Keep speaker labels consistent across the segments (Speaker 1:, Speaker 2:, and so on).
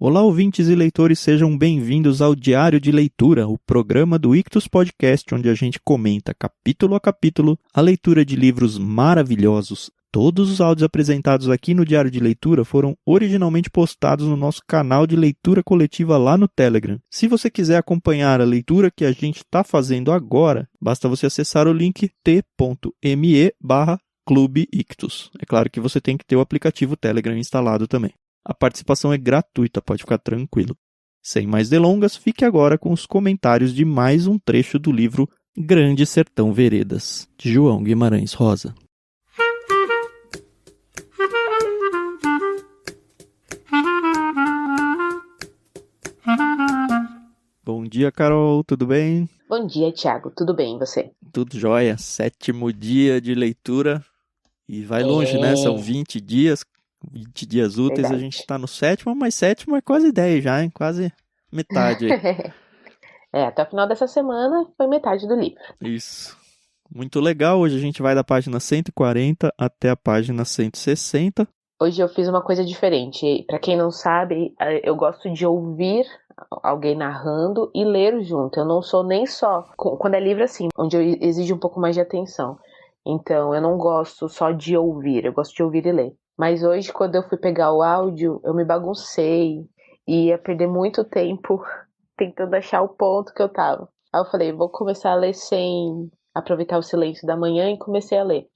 Speaker 1: Olá, ouvintes e leitores, sejam bem-vindos ao Diário de Leitura, o programa do Ictus Podcast, onde a gente comenta capítulo a capítulo a leitura de livros maravilhosos. Todos os áudios apresentados aqui no Diário de Leitura foram originalmente postados no nosso canal de leitura coletiva lá no Telegram. Se você quiser acompanhar a leitura que a gente está fazendo agora, basta você acessar o link t.me/Clube Ictus. É claro que você tem que ter o aplicativo Telegram instalado também. A participação é gratuita, pode ficar tranquilo. Sem mais delongas, fique agora com os comentários de mais um trecho do livro Grande Sertão Veredas, de João Guimarães Rosa. Bom dia, Carol, tudo bem?
Speaker 2: Bom dia, Thiago. Tudo bem, e você?
Speaker 1: Tudo jóia. 7º dia de leitura e vai longe, né? São 20 dias úteis.
Speaker 2: Verdade.
Speaker 1: A gente está no 7º, mas 7º é quase 10 já, hein? Quase metade aí.
Speaker 2: Até o final dessa semana foi metade do livro.
Speaker 1: Isso. Muito legal. Hoje a gente vai da página 140 até a página 160.
Speaker 2: Hoje eu fiz uma coisa diferente. Pra quem não sabe, eu gosto de ouvir alguém narrando e ler junto. Eu não sou nem só... Quando é livro assim, onde eu exijo um pouco mais de atenção. Então, eu não gosto só de ouvir. Eu gosto de ouvir e ler. Mas hoje, quando eu fui pegar o áudio, eu me baguncei. E ia perder muito tempo tentando achar o ponto que eu tava. Aí eu falei, vou começar a ler sem aproveitar o silêncio da manhã, e comecei a ler.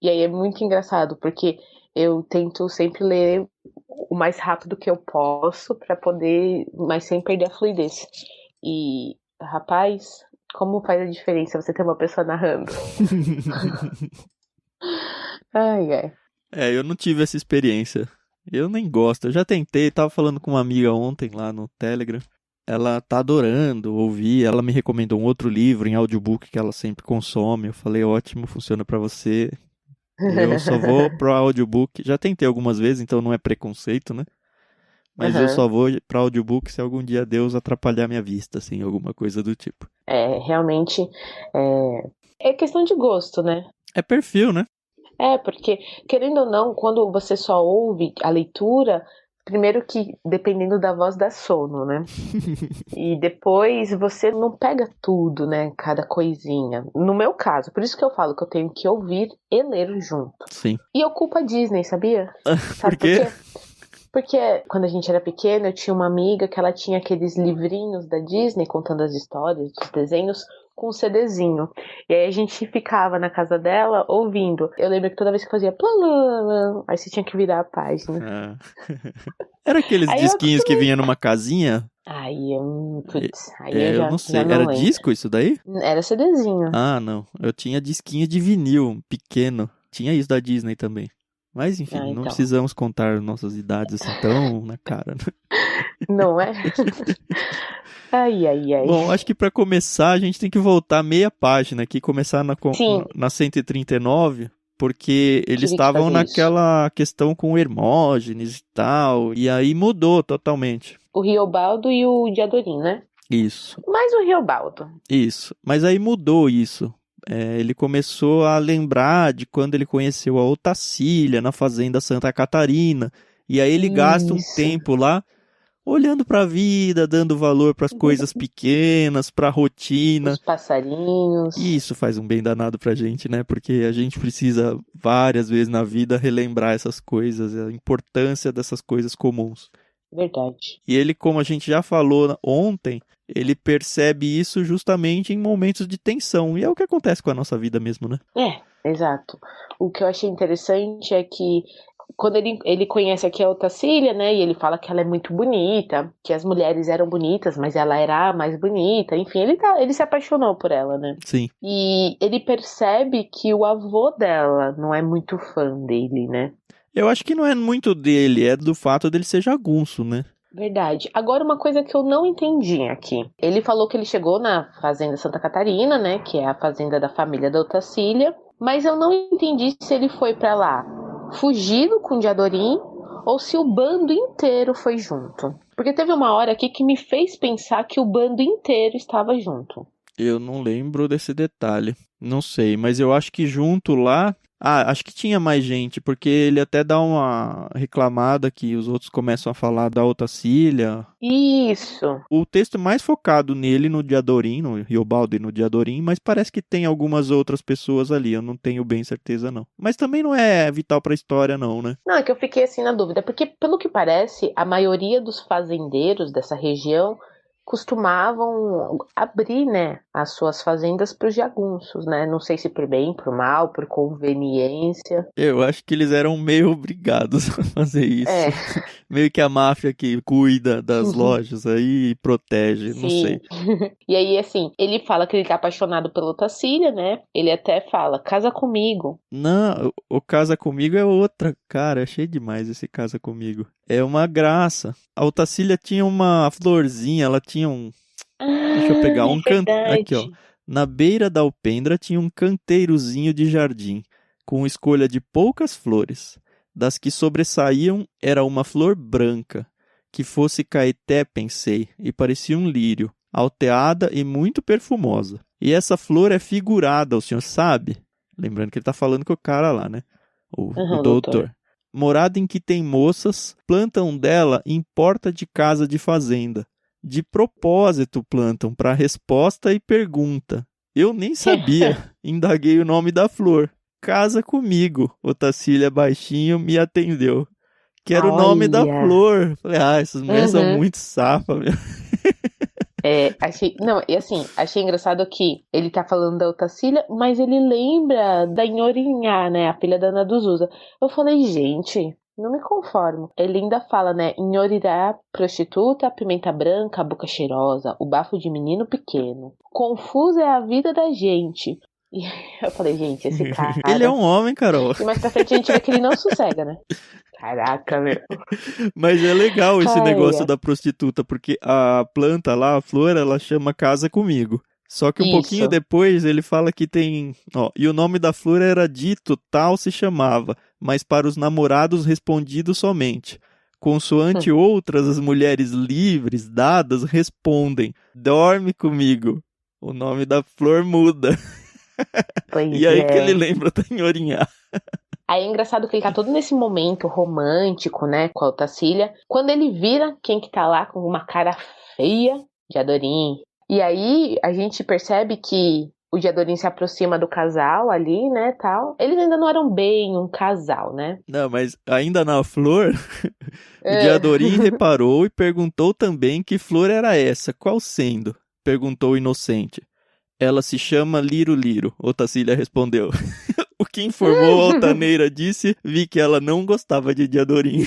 Speaker 2: E aí é muito engraçado, porque eu tento sempre ler o mais rápido que eu posso para poder, mas sem perder a fluidez. E, rapaz, como faz a diferença você ter uma pessoa narrando? Ai, ai.
Speaker 1: Eu não tive essa experiência. Eu nem gosto. Eu já tentei, tava falando com uma amiga ontem lá no Telegram. Ela tá adorando ouvir. Ela me recomendou um outro livro em audiobook que ela sempre consome. Eu falei, ótimo, funciona pra você. Eu só vou pro audiobook. Já tentei algumas vezes, então não é preconceito, né? Mas eu só vou pra audiobook se algum dia Deus atrapalhar minha vista, assim, alguma coisa do tipo.
Speaker 2: Realmente é questão de gosto, né?
Speaker 1: É perfil, né?
Speaker 2: Porque, querendo ou não, quando você só ouve a leitura, primeiro que, dependendo da voz, dá sono, né? E depois você não pega tudo, né? Cada coisinha. No meu caso, por isso que eu falo que eu tenho que ouvir e ler junto.
Speaker 1: Sim.
Speaker 2: E eu culpo a Disney, sabia?
Speaker 1: Por quê?
Speaker 2: Porque quando a gente era pequeno, eu tinha uma amiga que ela tinha aqueles livrinhos da Disney contando as histórias, os desenhos, com um CDzinho. E aí a gente ficava na casa dela ouvindo. Eu lembro que toda vez que fazia plã, aí você tinha que virar a página.
Speaker 1: Era aqueles disquinhos que vinha numa casinha?
Speaker 2: Eu
Speaker 1: não sei.
Speaker 2: já não
Speaker 1: Era
Speaker 2: lembro.
Speaker 1: Disco isso daí?
Speaker 2: Era CDzinho.
Speaker 1: Ah, não. Eu tinha disquinho de vinil, pequeno. Tinha isso da Disney também. Mas, enfim,
Speaker 2: então.
Speaker 1: Não precisamos contar nossas idades assim tão na cara, né?
Speaker 2: Não é? Ai.
Speaker 1: Bom, acho que para começar a gente tem que voltar meia página aqui, começar na 139, porque eles estavam naquela questão com Hermógenes e tal, e aí mudou totalmente.
Speaker 2: O Riobaldo e o Diadorim, né?
Speaker 1: Isso.
Speaker 2: Mais o Riobaldo.
Speaker 1: Isso, mas aí mudou isso. Ele começou a lembrar de quando ele conheceu a Otacília na fazenda Santa Catarina, e aí ele gasta um tempo lá olhando para a vida, dando valor para as coisas pequenas, para a rotina.
Speaker 2: Os passarinhos.
Speaker 1: E isso faz um bem danado pra gente, né? Porque a gente precisa várias vezes na vida relembrar essas coisas, a importância dessas coisas comuns.
Speaker 2: Verdade.
Speaker 1: E ele, como a gente já falou ontem, ele percebe isso justamente em momentos de tensão. E é o que acontece com a nossa vida mesmo, né?
Speaker 2: Exato. O que eu achei interessante é que quando ele conhece aqui a Otacília, né, e ele fala que ela é muito bonita, que as mulheres eram bonitas, mas ela era a mais bonita, enfim, ele se apaixonou por ela, né?
Speaker 1: Sim.
Speaker 2: E ele percebe que o avô dela não é muito fã dele, né?
Speaker 1: Eu acho que não é muito dele, é do fato dele ser jagunço, né?
Speaker 2: Verdade. Agora, uma coisa que eu não entendi aqui. Ele falou que ele chegou na Fazenda Santa Catarina, né, que é a fazenda da família da Otacília, mas eu não entendi se ele foi pra lá fugido com o Diadorim ou se o bando inteiro foi junto. Porque teve uma hora aqui que me fez pensar que o bando inteiro estava junto.
Speaker 1: Eu não lembro desse detalhe. Não sei, mas eu acho que junto lá Ah, acho que tinha mais gente, porque ele até dá uma reclamada que os outros começam a falar da Otacília.
Speaker 2: Isso.
Speaker 1: O texto é mais focado nele, no Diadorim, no Riobaldo e no Diadorim, mas parece que tem algumas outras pessoas ali, eu não tenho bem certeza não. Mas também não é vital pra história não, né?
Speaker 2: Não, é que eu fiquei assim na dúvida, porque pelo que parece, a maioria dos fazendeiros dessa região costumavam abrir, né, as suas fazendas para os jagunços, né? Não sei se por bem, por mal, por conveniência.
Speaker 1: Eu acho que eles eram meio obrigados a fazer isso.
Speaker 2: É,
Speaker 1: Meio que a máfia que cuida das lojas aí e protege, não
Speaker 2: sim.
Speaker 1: sei.
Speaker 2: E aí, assim, ele fala que ele tá apaixonado pela Otacília, né? Ele até fala, casa comigo.
Speaker 1: Não, o Casa Comigo é outra. Cara, achei demais esse Casa Comigo. É uma graça. A Otacília tinha uma florzinha, ela tinha um. Deixa eu
Speaker 2: Ah,
Speaker 1: pegar
Speaker 2: é
Speaker 1: um can... Aqui, ó.
Speaker 2: verdade.
Speaker 1: Na beira da alpendra tinha um canteirozinho de jardim, com escolha de poucas flores. Das que sobressaíam era uma flor branca, que fosse caeté, pensei, e parecia um lírio, alteada e muito perfumosa. E essa flor é figurada, o senhor sabe? Lembrando que ele tá falando com o cara lá, né? O
Speaker 2: Aham, doutor.
Speaker 1: doutor. Morada em que tem moças, plantam dela em porta de casa de fazenda. De propósito plantam para resposta e pergunta. Eu nem sabia. Indaguei o nome da flor. Casa comigo. Otacília baixinho me atendeu. Quero o nome da
Speaker 2: Olha.
Speaker 1: flor. Falei, essas mulheres são
Speaker 2: Uhum.
Speaker 1: muito safas, meu.
Speaker 2: É, achei, não, e assim, achei engraçado que ele tá falando da Otacília, mas ele lembra da Nhorinhá, né, a filha da Ana dos Usa. Eu falei, gente, não me conformo. Ele ainda fala, né, Nhorirá, prostituta, pimenta branca, boca cheirosa, o bafo de menino pequeno. Confusa é a vida da gente. E eu falei, gente, esse
Speaker 1: Ele é
Speaker 2: cara.
Speaker 1: um homem, Carol.
Speaker 2: E mais pra frente a gente vê que ele não sossega, né? Caraca, meu.
Speaker 1: Mas é legal esse
Speaker 2: Ai,
Speaker 1: negócio
Speaker 2: ai.
Speaker 1: da prostituta, porque a planta lá, a flor, ela chama Casa Comigo. Só que um pouquinho
Speaker 2: Isso.
Speaker 1: depois ele fala que tem. Ó, e o nome da flor era dito, tal se chamava, mas para os namorados respondido somente. Consoante outras, as mulheres livres, dadas, respondem: dorme comigo. O nome da flor muda. E
Speaker 2: Pois
Speaker 1: aí que ele
Speaker 2: é.
Speaker 1: lembra da Nhorinhá.
Speaker 2: Aí é engraçado que ele tá todo nesse momento romântico, né, com a Otacília. Quando ele vira quem que tá lá com uma cara feia, Diadorim. E aí a gente percebe que o Diadorim se aproxima do casal ali, né, tal. Eles ainda não eram bem um casal, né?
Speaker 1: Não, mas ainda na flor, o
Speaker 2: É.
Speaker 1: Diadorim reparou e perguntou também que flor era essa, qual sendo? Perguntou o inocente. Ela se chama Liro Liro, Otacília respondeu. O que informou a altaneira disse, vi que ela não gostava de Diadorim.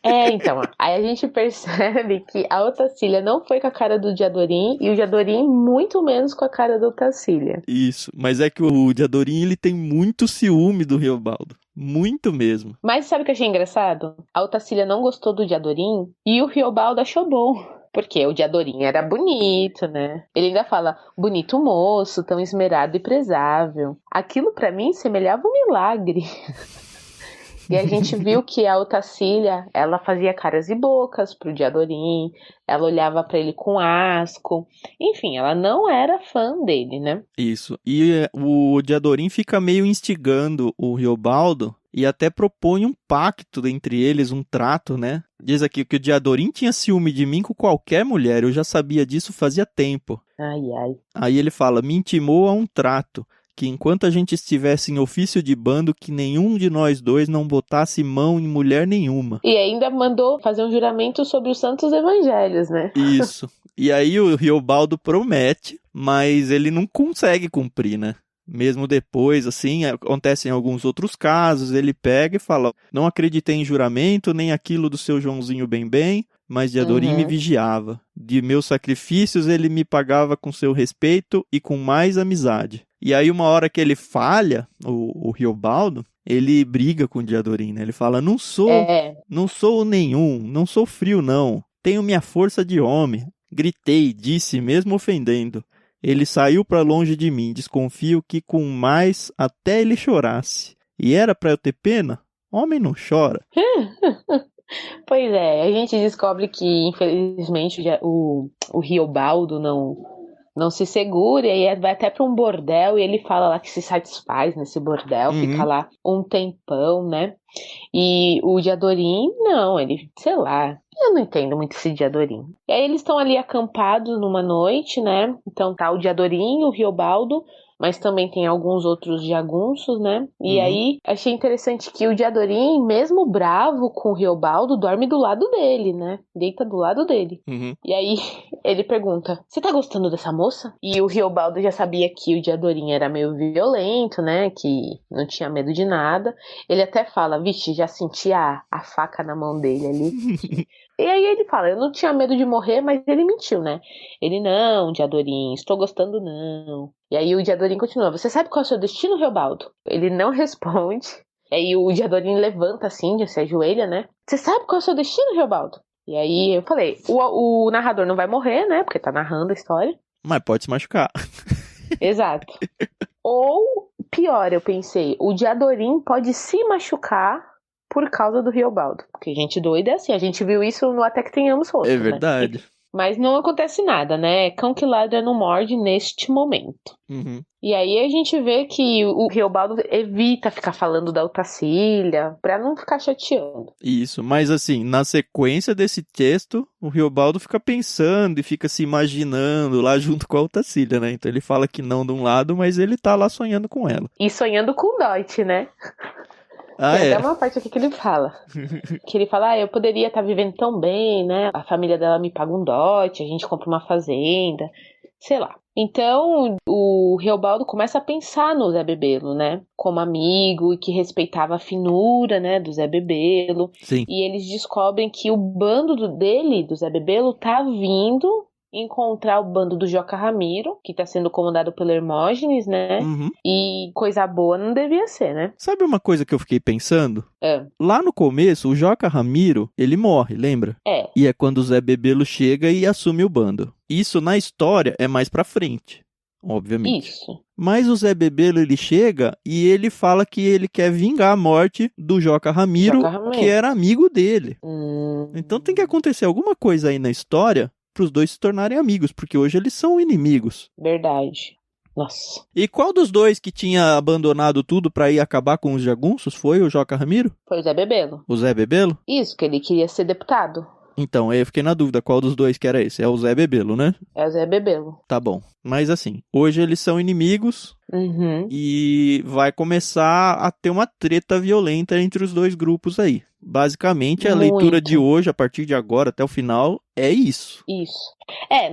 Speaker 2: É, então, aí a gente percebe que a Otacília não foi com a cara do Diadorim e o Diadorim muito menos com a cara da Otacília.
Speaker 1: Isso, mas é que o Diadorim ele tem muito ciúme do Riobaldo, muito mesmo.
Speaker 2: Mas sabe o que eu achei engraçado? A Otacília não gostou do Diadorim e o Riobaldo achou bom. Porque o Diadorim era bonito, né? Ele ainda fala, bonito moço, tão esmerado e prezável. Aquilo pra mim semelhava um milagre. E a gente viu que a Otacília, ela fazia caras e bocas pro Diadorim, ela olhava pra ele com asco. Enfim, ela não era fã dele, né?
Speaker 1: Isso. E o Diadorim fica meio instigando o Riobaldo e até propõe um pacto entre eles, um trato, né? Diz aqui que o Diadorim tinha ciúme de mim com qualquer mulher, eu já sabia disso fazia tempo.
Speaker 2: Ai, ai.
Speaker 1: Aí ele fala, me intimou a um trato, que enquanto a gente estivesse em ofício de bando, que nenhum de nós dois não botasse mão em mulher nenhuma.
Speaker 2: E ainda mandou fazer um juramento sobre os santos evangelhos, né?
Speaker 1: Isso. E aí o Riobaldo promete, mas ele não consegue cumprir, né? Mesmo depois, assim, acontecem alguns outros casos, ele pega e fala, não acreditei em juramento, nem aquilo do seu Joãozinho bem, mas Diadorim me
Speaker 2: Uhum.
Speaker 1: vigiava. De meus sacrifícios ele me pagava com seu respeito e com mais amizade. E aí uma hora que ele falha, o Riobaldo, ele briga com o Diadorim, né? Ele fala,
Speaker 2: É,
Speaker 1: não sou nenhum, não sou frio não, tenho minha força de homem. Gritei, disse, mesmo ofendendo. Ele saiu para longe de mim, desconfio que com mais até ele chorasse. E era para eu ter pena? Homem não chora.
Speaker 2: pois é, a gente descobre que, infelizmente, o Riobaldo não se segura, e aí vai até pra um bordel, e ele fala lá que se satisfaz nesse bordel, fica lá um tempão, né? E o Diadorim, não, ele, sei lá, eu não entendo muito esse Diadorim. E aí eles estão ali acampados numa noite, né? Então tá o Diadorim, o Riobaldo, mas também tem alguns outros jagunços, né? E aí achei interessante que o Diadorim, mesmo bravo com o Riobaldo, dorme do lado dele, né? Deita do lado dele. E aí ele pergunta: você tá gostando dessa moça? E o Riobaldo já sabia que o Diadorim era meio violento, né? Que não tinha medo de nada. Ele até fala: vixe, já senti a faca na mão dele ali. E aí ele fala: eu não tinha medo de morrer, mas ele mentiu, né? Ele: não, Diadorim, estou gostando não. E aí o Diadorim continua: você sabe qual é o seu destino, Riobaldo? Ele não responde. E aí o Diadorim levanta assim, se ajoelha, né? Você sabe qual é o seu destino, Riobaldo? E aí eu falei: o narrador não vai morrer, né? Porque tá narrando a história.
Speaker 1: Mas pode se machucar.
Speaker 2: Exato. Ou, pior, eu pensei, o Diadorim pode se machucar por causa do Riobaldo. Porque gente doida é assim, a gente viu isso no Até Que Tenhamos Rosto,
Speaker 1: É verdade.
Speaker 2: né? Mas não acontece nada, né? Cão que ladra não morde neste momento. E aí a gente vê que o Riobaldo evita ficar falando da Otacília pra não ficar chateando.
Speaker 1: Isso, mas assim, na sequência desse texto, o Riobaldo fica pensando e fica se imaginando lá junto com a Otacília, né? Então ele fala que não de um lado, mas ele tá lá sonhando com ela.
Speaker 2: E sonhando com o Dot, né? Tem até uma parte aqui que ele fala. Que ele fala: eu poderia estar vivendo tão bem, né? A família dela me paga um dote, a gente compra uma fazenda, sei lá. Então, o Reobaldo começa a pensar no Zé Bebelo, né? Como amigo e que respeitava a finura, né, do Zé Bebelo.
Speaker 1: Sim.
Speaker 2: E eles descobrem que o bando dele, do Zé Bebelo, tá vindo encontrar o bando do Joca Ramiro, que tá sendo comandado pelo Hermógenes, né? E coisa boa não devia ser, né?
Speaker 1: Sabe uma coisa que eu fiquei pensando? Lá no começo, o Joca Ramiro, ele morre, lembra? E é quando o Zé Bebelo chega e assume o bando. Isso na história é mais pra frente, obviamente.
Speaker 2: Isso.
Speaker 1: Mas o Zé Bebelo, ele chega e ele fala que ele quer vingar a morte do Joca Ramiro, que era amigo dele. Então tem que acontecer alguma coisa aí na história para os dois se tornarem amigos, porque hoje eles são inimigos.
Speaker 2: Verdade. Nossa.
Speaker 1: E qual dos dois que tinha abandonado tudo para ir acabar com os jagunços foi o Joca Ramiro?
Speaker 2: Foi o Zé Bebelo.
Speaker 1: O Zé Bebelo?
Speaker 2: Isso, que ele queria ser deputado.
Speaker 1: Então, eu fiquei na dúvida qual dos dois que era esse. É o Zé Bebelo, né?
Speaker 2: É o Zé Bebelo.
Speaker 1: Tá bom. Mas assim, hoje eles são inimigos e vai começar a ter uma treta violenta entre os dois grupos aí. Basicamente, a leitura de hoje, a partir de agora até o final, é isso.
Speaker 2: Isso.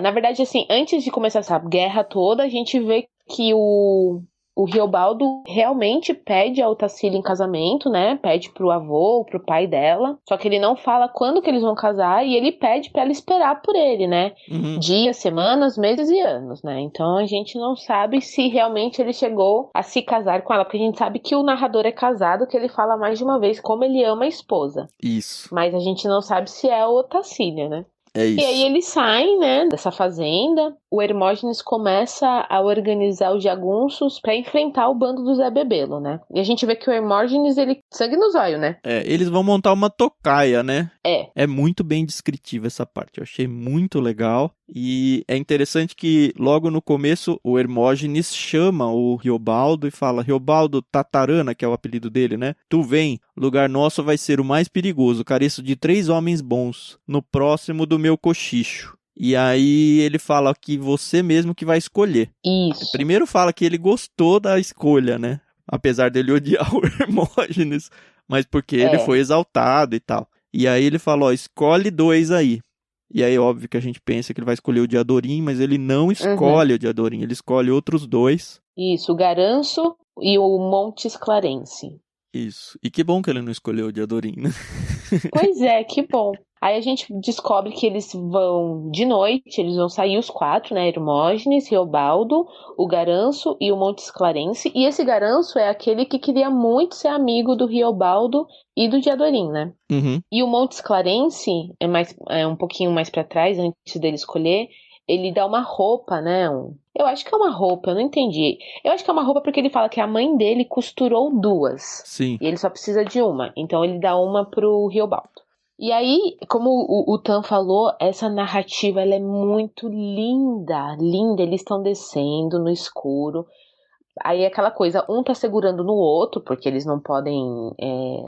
Speaker 2: Na verdade, assim, antes de começar essa guerra toda, a gente vê que o Riobaldo realmente pede a Otacília em casamento, né? Pede pro avô, pro pai dela. Só que ele não fala quando que eles vão casar e ele pede pra ela esperar por ele, né? Dias, semanas, meses e anos, né? Então a gente não sabe se realmente ele chegou a se casar com ela, porque a gente sabe que o narrador é casado, que ele fala mais de uma vez como ele ama a esposa.
Speaker 1: Isso.
Speaker 2: Mas a gente não sabe se é a Otacília, né?
Speaker 1: É isso.
Speaker 2: E aí eles saem, né, dessa fazenda. O Hermógenes começa a organizar os jagunços pra enfrentar o bando do Zé Bebelo, né? E a gente vê que o Hermógenes, ele sangue nos olhos, né?
Speaker 1: Eles vão montar uma tocaia, né?
Speaker 2: É
Speaker 1: muito bem descritiva essa parte. Eu achei muito legal. E é interessante que logo no começo o Hermógenes chama o Riobaldo e fala: Riobaldo Tatarana, que é o apelido dele, né? Tu vem, lugar nosso vai ser o mais perigoso. Careço de 3 homens bons. No próximo do meu cochicho. E aí ele fala que você mesmo que vai escolher.
Speaker 2: Isso.
Speaker 1: Primeiro fala que ele gostou da escolha, né? Apesar dele odiar o Hermógenes, mas porque ele foi exaltado e tal. E aí ele fala: escolhe 2 aí. E aí, óbvio que a gente pensa que ele vai escolher o Diadorim, mas ele não escolhe o Diadorim, ele escolhe outros 2.
Speaker 2: Isso, o Garanço e o Montes Clarence.
Speaker 1: Isso. E que bom que ele não escolheu o Diadorim, né?
Speaker 2: Pois é, que bom. Aí a gente descobre que eles vão, de noite, eles vão sair os 4, né? Hermógenes, Riobaldo, o Garanço e o Montes Clarence. E esse Garanço é aquele que queria muito ser amigo do Riobaldo e do Diadorim, né? E o Montes Clarence, é um pouquinho mais pra trás, antes dele escolher, ele dá uma roupa, né? Eu acho que é uma roupa, eu não entendi. Eu acho que é uma roupa porque ele fala que a mãe dele costurou 2.
Speaker 1: Sim.
Speaker 2: E ele só precisa de uma. Então ele dá uma pro Riobaldo. E aí, como o Tan falou, essa narrativa ela é muito linda, linda. Eles estão descendo no escuro. Aí é aquela coisa, um tá segurando no outro, porque eles não podem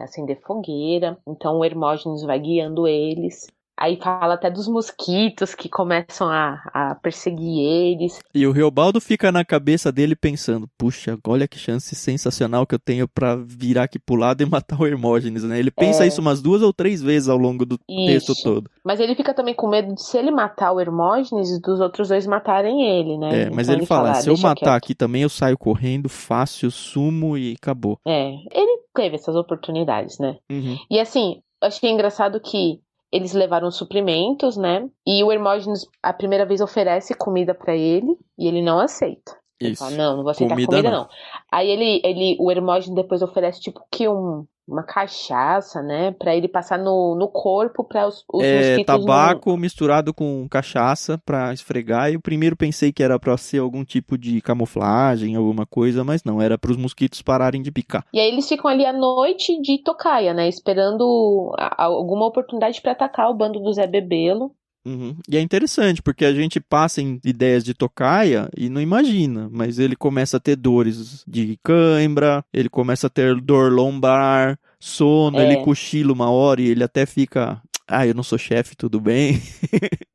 Speaker 2: acender fogueira. Então o Hermógenes vai guiando eles. Aí fala até dos mosquitos que começam a perseguir eles.
Speaker 1: E o Riobaldo fica na cabeça dele pensando, puxa, olha que chance sensacional que eu tenho pra virar aqui pro lado e matar o Hermógenes, né? Ele pensa isso umas 2 ou 3 vezes ao longo do texto
Speaker 2: Isso.
Speaker 1: todo.
Speaker 2: Mas ele fica também com medo de se ele matar o Hermógenes, dos outros dois matarem ele, né?
Speaker 1: Mas
Speaker 2: Então
Speaker 1: ele fala, se eu
Speaker 2: deixa
Speaker 1: matar
Speaker 2: quieto.
Speaker 1: aqui também, eu saio correndo, fácil, sumo e acabou.
Speaker 2: Ele teve essas oportunidades, né?
Speaker 1: Uhum.
Speaker 2: E assim, achei engraçado que eles levaram suprimentos, né? E o Hermógenes, a primeira vez, oferece comida pra ele e ele não aceita. Ele fala,
Speaker 1: Isso.
Speaker 2: não vou aceitar comida
Speaker 1: não.
Speaker 2: não. Aí o Hermógenes depois oferece tipo que uma cachaça, né? Pra ele passar no corpo pra os mosquitos não...
Speaker 1: Tabaco misturado com cachaça pra esfregar. E o primeiro pensei que era pra ser algum tipo de camuflagem, alguma coisa, mas não, era pros mosquitos pararem de picar.
Speaker 2: E aí eles ficam ali à noite de tocaia, né? Esperando alguma oportunidade pra atacar o bando do Zé Bebelo.
Speaker 1: Uhum. E é interessante, porque a gente passa em ideias de tocaia e não imagina, mas ele começa a ter dores de cãibra, ele começa a ter dor lombar, sono, ele cochila uma hora e ele até fica, eu não sou chefe, tudo bem.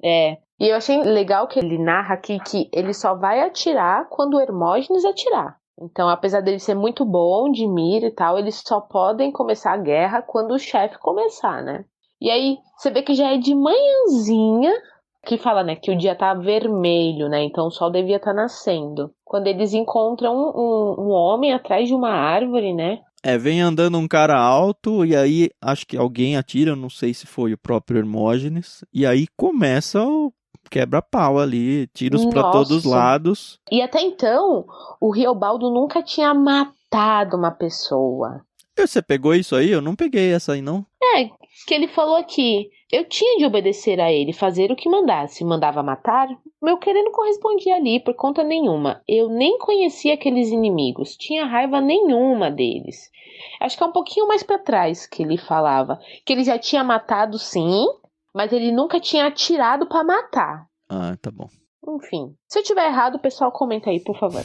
Speaker 2: E eu achei legal que ele narra aqui que ele só vai atirar quando o Hermógenes atirar. Então, apesar dele ser muito bom de mira e tal, eles só podem começar a guerra quando o chefe começar, né? E aí, você vê que já é de manhãzinha, que fala, né, que o dia tá vermelho, né? Então o sol devia estar nascendo. Quando eles encontram um homem atrás de uma árvore, né?
Speaker 1: Vem andando um cara alto e aí acho que alguém atira, não sei se foi o próprio Hermógenes, e aí começa o quebra-pau ali, tiros pra todos os
Speaker 2: Nossa.
Speaker 1: lados.
Speaker 2: E até então, o Riobaldo nunca tinha matado uma pessoa.
Speaker 1: Você pegou isso aí? Eu não peguei essa aí, não.
Speaker 2: Que ele falou aqui, eu tinha de obedecer a ele, fazer o que mandasse. Mandava matar, meu querer não correspondia ali por conta nenhuma. Eu nem conhecia aqueles inimigos, tinha raiva nenhuma deles. Acho que é um pouquinho mais pra trás que ele falava, que ele já tinha matado sim, mas ele nunca tinha atirado pra matar.
Speaker 1: Ah, tá bom.
Speaker 2: Enfim, se eu tiver errado, o pessoal comenta aí, por favor.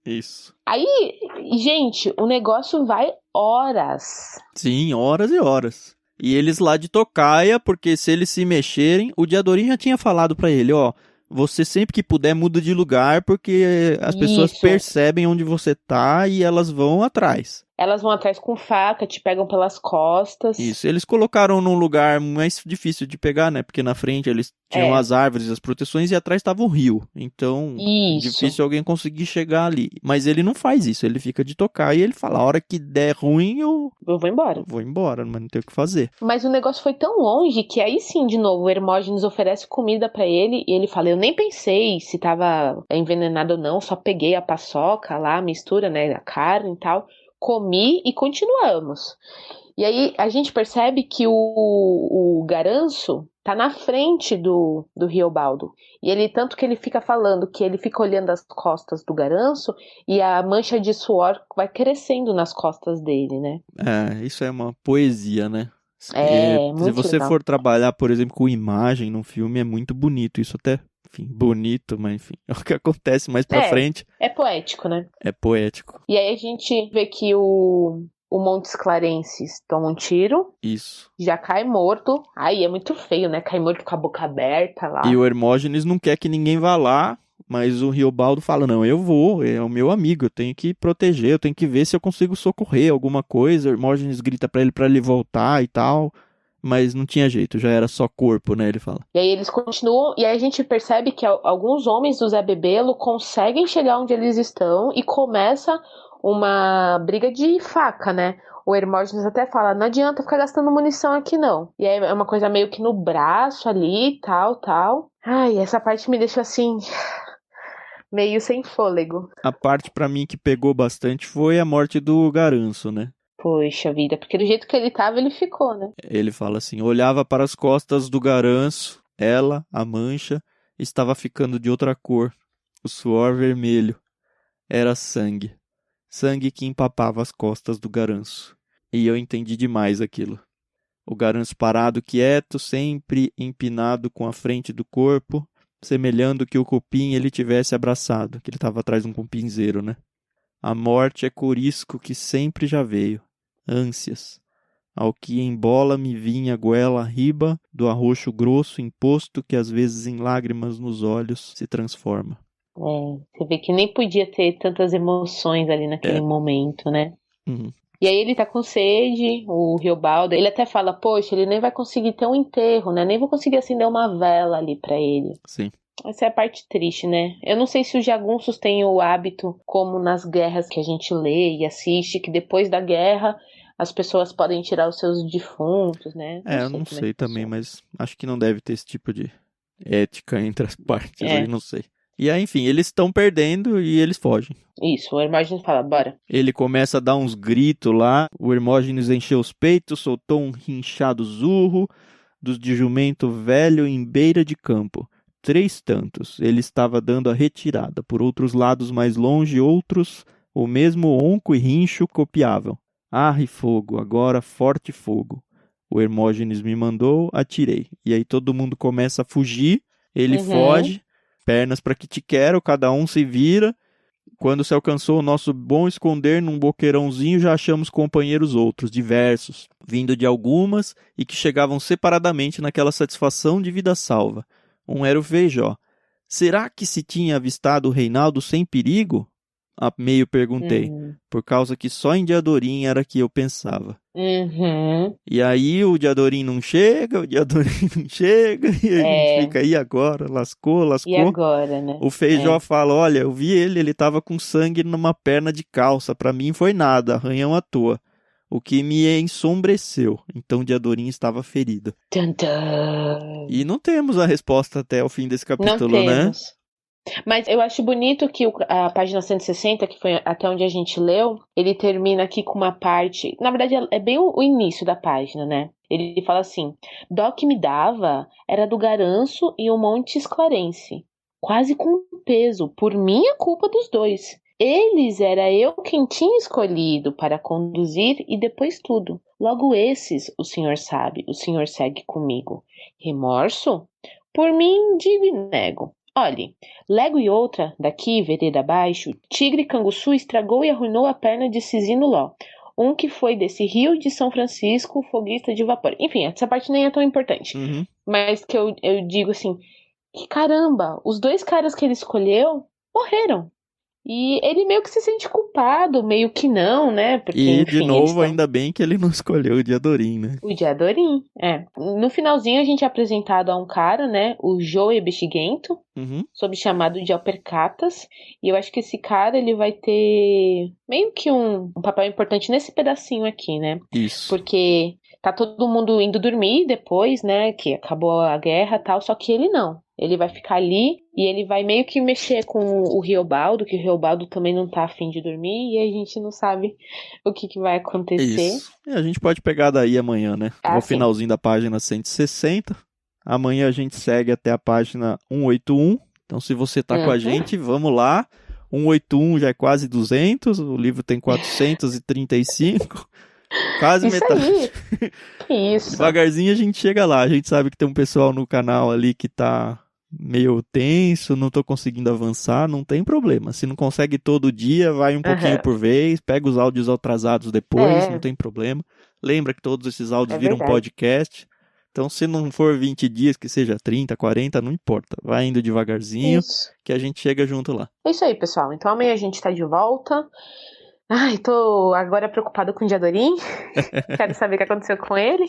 Speaker 1: Isso.
Speaker 2: Aí, gente, o negócio vai horas.
Speaker 1: Sim, horas e horas. E eles lá de tocaia, porque se eles se mexerem, o Diadorim já tinha falado pra ele, ó, você sempre que puder muda de lugar, porque as pessoas percebem onde você tá e elas vão atrás.
Speaker 2: Elas vão atrás com faca, te pegam pelas costas.
Speaker 1: Isso, eles colocaram num lugar mais difícil de pegar, né? Porque na frente eles tinham as árvores, as proteções e atrás estava o rio. Então, difícil alguém conseguir chegar ali. Mas ele não faz isso, ele fica de tocar e ele fala, a hora que der ruim, eu
Speaker 2: vou embora.
Speaker 1: Vou embora, mas não tem o que fazer.
Speaker 2: Mas o negócio foi tão longe que aí sim, de novo, o Hermógenes oferece comida pra ele e ele fala, eu nem pensei se tava envenenado ou não, só peguei a paçoca lá, a mistura, né, a carne e tal. Comi e continuamos. E aí a gente percebe que o Garanço tá na frente do Riobaldo. E ele, tanto que ele fica falando que ele fica olhando as costas do Garanço e a mancha de suor vai crescendo nas costas dele, né?
Speaker 1: Isso é uma poesia, né?
Speaker 2: Muito
Speaker 1: se você
Speaker 2: legal.
Speaker 1: for trabalhar, por exemplo, com imagem num filme, é muito bonito. Isso até, enfim, bonito, mas enfim, é o que acontece mais pra frente.
Speaker 2: É poético, né?
Speaker 1: É poético.
Speaker 2: E aí a gente vê que o Montes Clarenses toma um tiro.
Speaker 1: Isso.
Speaker 2: Já cai morto. Aí é muito feio, né? Cai morto com a boca aberta lá.
Speaker 1: E o Hermógenes não quer que ninguém vá lá, mas o Riobaldo fala, não, eu vou, é o meu amigo, eu tenho que proteger, eu tenho que ver se eu consigo socorrer alguma coisa. O Hermógenes grita pra ele voltar e tal. Mas não tinha jeito, já era só corpo, né? Ele fala.
Speaker 2: E aí eles continuam, e aí a gente percebe que alguns homens do Zé Bebelo conseguem chegar onde eles estão e começa uma briga de faca, né? O Hermógenes até fala, não adianta ficar gastando munição aqui não. E aí é uma coisa meio que no braço ali, tal. Ai, essa parte me deixa assim, meio sem fôlego.
Speaker 1: A parte pra mim que pegou bastante foi a morte do Garanço, né?
Speaker 2: Poxa vida, porque do jeito que ele tava, ele ficou, né?
Speaker 1: Ele fala assim, olhava para as costas do Garanço, ela, a mancha, estava ficando de outra cor, o suor vermelho. Era sangue. Sangue que empapava as costas do Garanço. E eu entendi demais aquilo. O garanço parado quieto, sempre empinado com a frente do corpo, semelhando que o cupim ele tivesse abraçado, que ele estava atrás de um cupinzeiro, né? A morte é corisco que sempre já veio, ânsias, ao que embola me vinha goela riba do arroxo grosso imposto que às vezes em lágrimas nos olhos se transforma.
Speaker 2: Você vê que nem podia ter tantas emoções ali naquele momento, né?
Speaker 1: Uhum.
Speaker 2: E aí ele tá com sede, o Riobaldo, ele até fala, poxa, ele nem vai conseguir ter um enterro, né? Nem vou conseguir acender uma vela ali pra ele.
Speaker 1: Sim.
Speaker 2: Essa é a parte triste, né? Eu não sei se os jagunços têm o hábito, como nas guerras que a gente lê e assiste, que depois da guerra as pessoas podem tirar os seus defuntos, né?
Speaker 1: Eu não sei também, mas acho que não deve ter esse tipo de ética entre as partes aí, não sei. E aí, enfim, eles estão perdendo e eles fogem.
Speaker 2: Isso, o Hermógenes fala, bora.
Speaker 1: Ele começa a dar uns gritos lá, o Hermógenes encheu os peitos, soltou um rinchado zurro dos de jumento velho em beira de campo. 3 tantos, ele estava dando a retirada. Por outros lados mais longe, outros, o mesmo onco e rincho copiavam. Arre fogo, agora forte fogo. O Hermógenes me mandou, atirei. E aí todo mundo começa a fugir, ele foge, pernas para que te quero, cada um se vira. Quando se alcançou o nosso bom esconder num boqueirãozinho, já achamos companheiros outros, diversos, vindo de algumas e que chegavam separadamente naquela satisfação de vida salva. Um era o Feijó. Será que se tinha avistado o Reinaldo sem perigo? A meio perguntei, por causa que só em Diadorim era que eu pensava. E aí o Diadorim não chega, e a gente fica, e agora? Lascou.
Speaker 2: E agora, né?
Speaker 1: O Feijó fala, olha, eu vi ele tava com sangue numa perna de calça, pra mim foi nada, arranhão à toa. O que me ensombreceu, então Diadorim estava ferido. E não temos a resposta até o fim desse capítulo,
Speaker 2: não
Speaker 1: né?
Speaker 2: temos. Mas eu acho bonito que a página 160, que foi até onde a gente leu, ele termina aqui com uma parte... Na verdade, é bem o início da página, né? Ele fala assim, dó que me dava era do Garanço e o Monte Esclarense. Quase com peso, por minha culpa dos dois. Eles era eu quem tinha escolhido para conduzir e depois tudo. Logo esses, o senhor sabe, o senhor segue comigo. Remorso? Por mim, digo e nego. Olhe, lego e outra, daqui, vereda abaixo, tigre canguçu estragou e arruinou a perna de Cisino Ló. Um que foi desse Rio de São Francisco, foguista de vapor. Enfim, essa parte nem é tão importante. Mas que eu digo assim, que caramba, os 2 caras que ele escolheu morreram. E ele meio que se sente culpado, meio que não, né? Porque,
Speaker 1: enfim, de novo, ainda bem que ele não escolheu o Diadorim, né?
Speaker 2: O Diadorim, No finalzinho a gente é apresentado a um cara, né? O Joe Bexiguento, sob chamado de Alpercatas. E eu acho que esse cara, ele vai ter meio que um papel importante nesse pedacinho aqui, né?
Speaker 1: Isso.
Speaker 2: Porque tá todo mundo indo dormir depois, né? Que acabou a guerra e tal, só que ele não. Ele vai ficar ali e ele vai meio que mexer com o Riobaldo, que o Riobaldo também não tá afim de dormir, e a gente não sabe o que vai acontecer.
Speaker 1: Isso. E a gente pode pegar daí amanhã, né? No finalzinho da página 160. Amanhã a gente segue até a página 181. Então, se você tá com a gente, vamos lá. 181 já é quase 200. O livro tem 435. Quase
Speaker 2: isso
Speaker 1: metade.
Speaker 2: Aí. Isso.
Speaker 1: Devagarzinho a gente chega lá. A gente sabe que tem um pessoal no canal ali que tá meio tenso, não tô conseguindo avançar, não tem problema. Se não consegue todo dia, vai um pouquinho por vez, pega os áudios atrasados depois, não tem problema. Lembra que todos esses áudios viram podcast. Então, se não for 20 dias, que seja 30, 40, não importa. Vai indo devagarzinho, que a gente chega junto lá.
Speaker 2: É isso aí, pessoal. Então, amanhã a gente tá de volta. Ai, tô agora preocupada com o Diadorim. Quero saber o que aconteceu com ele.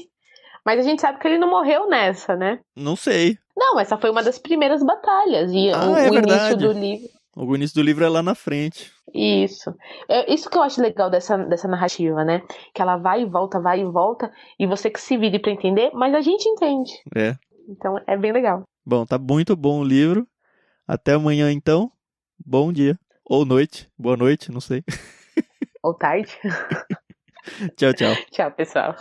Speaker 2: Mas a gente sabe que ele não morreu nessa, né?
Speaker 1: Não sei.
Speaker 2: Não, essa foi uma das primeiras batalhas. E o início do livro...
Speaker 1: O início do livro é lá na frente.
Speaker 2: Isso. Isso que eu acho legal dessa narrativa, né? Que ela vai e volta, e você que se vire pra entender, mas a gente entende. Então é bem legal.
Speaker 1: Bom, tá muito bom o livro. Até amanhã, então. Bom dia. Ou noite. Boa noite, não sei.
Speaker 2: Ou tarde.
Speaker 1: Tchau, tchau.
Speaker 2: Tchau, pessoal.